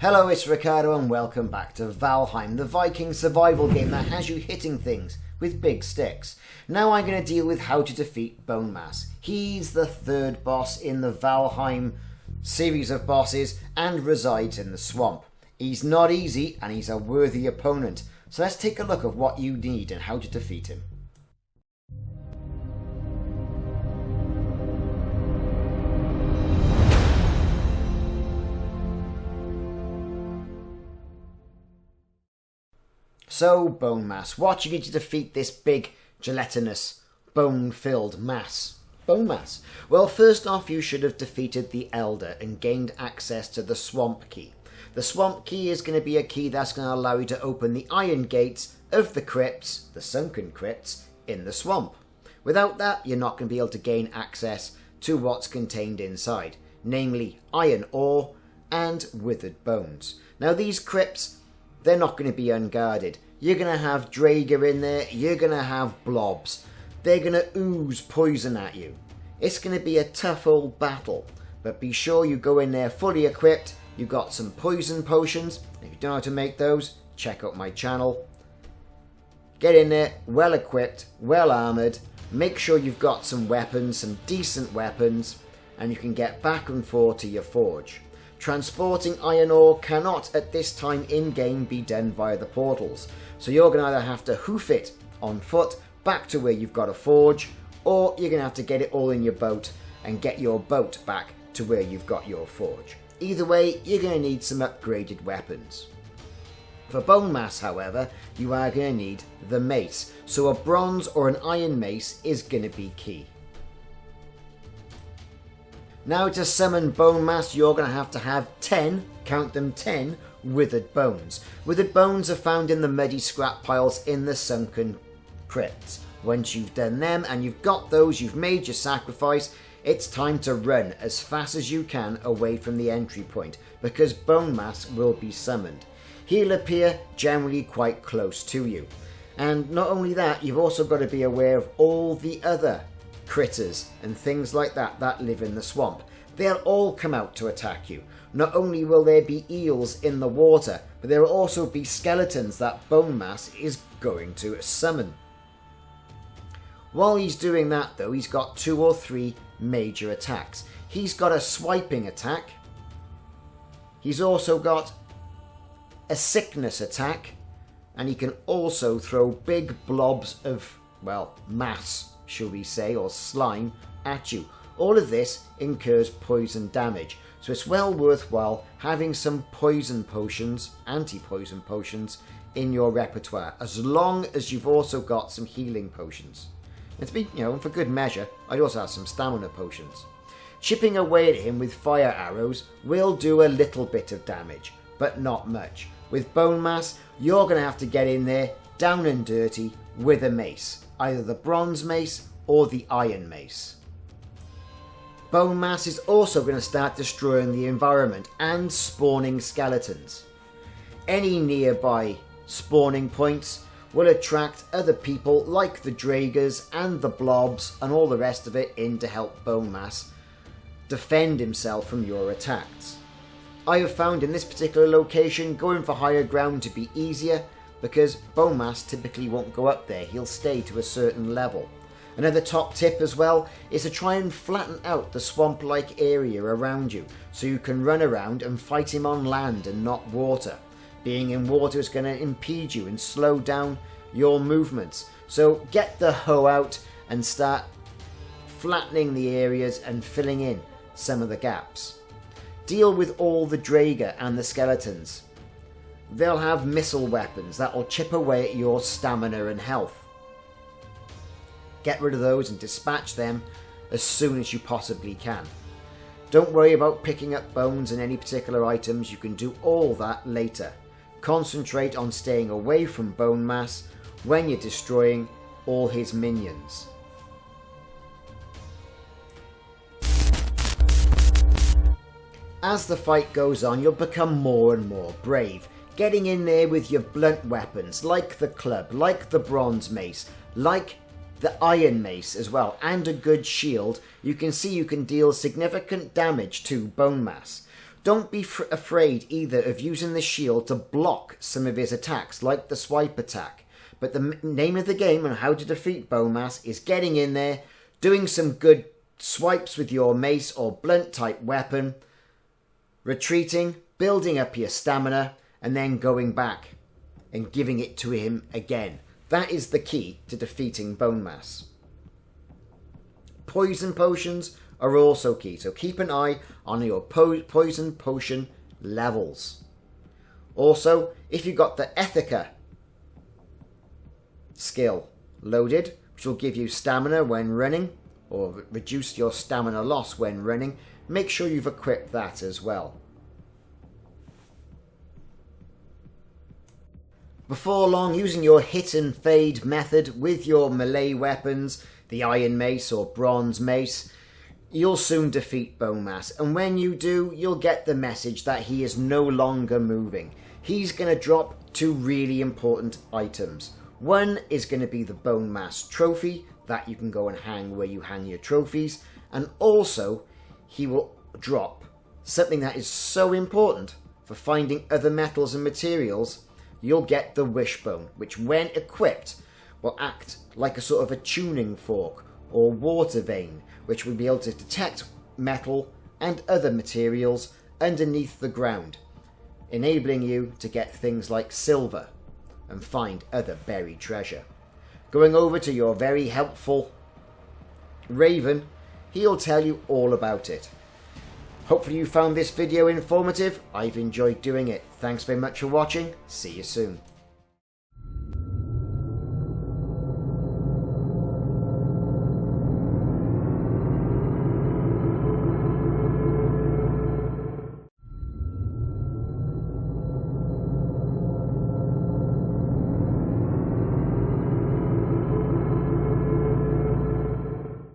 Hello, it's Ricardo and welcome back to Valheim, the Viking survival game that has you hitting things with big sticks. Now I'm going to deal with how to defeat Bonemass. He's the third boss in the Valheim series of bosses and resides in the swamp. He's not easy and he's a worthy opponent, so let's take a look at what you need and how to defeat him. So, Bonemass, what you need to defeat this big, gelatinous, bone-filled mass? Bonemass. Well, first off, you should have defeated the Elder and gained access to the Swamp Key. The Swamp Key is going to be a key that's going to allow you to open the iron gates of the crypts, the Sunken Crypts, in the swamp. Without that, you're not going to be able to gain access to what's contained inside, namely iron ore and withered bones. Now, these crypts, they're not going to be unguarded. You're going to have Draugr in there, you're going to have blobs. They're going to ooze poison at you. It's going to be a tough old battle, but be sure you go in there fully equipped. You've got some poison potions. If you don't know how to make those, check out my channel. Get in there well equipped, well armoured. Make sure you've got some weapons, some decent weapons, and you can get back and forth to your forge. Transporting iron ore cannot at this time in-game be done via the portals, so you're going to either have to hoof it on foot back to where you've got a forge, or you're going to have to get it all in your boat and get your boat back to where you've got your forge. Either way, you're going to need some upgraded weapons. For Bonemass, however, you are going to need the mace, so a bronze or an iron mace is going to be key. Now to summon Bonemass, you're going to have 10, count them 10, Withered Bones. Withered Bones are found in the muddy scrap piles in the Sunken Crypts. Once you've done them and you've got those, you've made your sacrifice, it's time to run as fast as you can away from the entry point, because Bonemass will be summoned. He'll appear generally quite close to you. And not only that, you've also got to be aware of all the other critters and things like that live in the swamp. They'll all come out to attack you. Not only will there be eels in the water, but there will also be skeletons that Bonemass is going to summon. While he's doing that though, he's got 2 or 3 major attacks. He's got a swiping attack. He's also got a sickness attack, and he can also throw big blobs of, well, mass, shall we say, or slime at you. All of this incurs poison damage, so it's well worthwhile having some poison potions, anti-poison potions, in your repertoire, as long as you've also got some healing potions. And to be, for good measure, I'd also have some stamina potions. Chipping away at him with fire arrows will do a little bit of damage, but not much. With Bonemass, you're going to have to get in there, down and dirty, with a mace. Either the bronze mace or the iron mace. Bonemass is also going to start destroying the environment and spawning skeletons. Any nearby spawning points will attract other people like the Draugrs and the blobs and all the rest of it in to help Bonemass defend himself from your attacks. I have found in this particular location going for higher ground to be easier because Bonemass typically won't go up there, he'll stay to a certain level. Another top tip as well is to try and flatten out the swamp-like area around you so you can run around and fight him on land and not water. Being in water is going to impede you and slow down your movements. So get the hoe out and start flattening the areas and filling in some of the gaps. Deal with all the Draugr and the skeletons. They'll have missile weapons that will chip away at your stamina and health. Get rid of those and dispatch them as soon as you possibly can. Don't worry about picking up bones and any particular items, you can do all that later. Concentrate on staying away from Bonemass when you're destroying all his minions. As the fight goes on, you'll become more and more brave, getting in there with your blunt weapons like the club, like the bronze mace, like the iron mace as well, and a good shield. You can see you can deal significant damage to Bonemass. Don't be afraid either of using the shield to block some of his attacks, like the swipe attack. But the name of the game on how to defeat Bonemass is getting in there, doing some good swipes with your mace or blunt type weapon, retreating, building up your stamina, and then going back and giving it to him again. That is the key to defeating Bonemass. Poison potions are also key, so keep an eye on your poison potion levels. Also, if you got the Ethica skill loaded, which will give you stamina when running, or reduce your stamina loss when running, make sure you've equipped that as well. Before long, using your hit and fade method with your melee weapons, the iron mace or bronze mace, you'll soon defeat Bonemass, and when you do, you'll get the message that he is no longer moving. He's going to drop 2 really important items. One is going to be the Bonemass trophy that you can go and hang where you hang your trophies, and also he will drop something that is so important for finding other metals and materials. You'll get the wishbone, which when equipped will act like a sort of a tuning fork or water vein, which will be able to detect metal and other materials underneath the ground, enabling you to get things like silver and find other buried treasure. Going over to your very helpful Raven, he'll tell you all about it. Hopefully you found this video informative. I've enjoyed doing it. Thanks very much for watching. See you soon.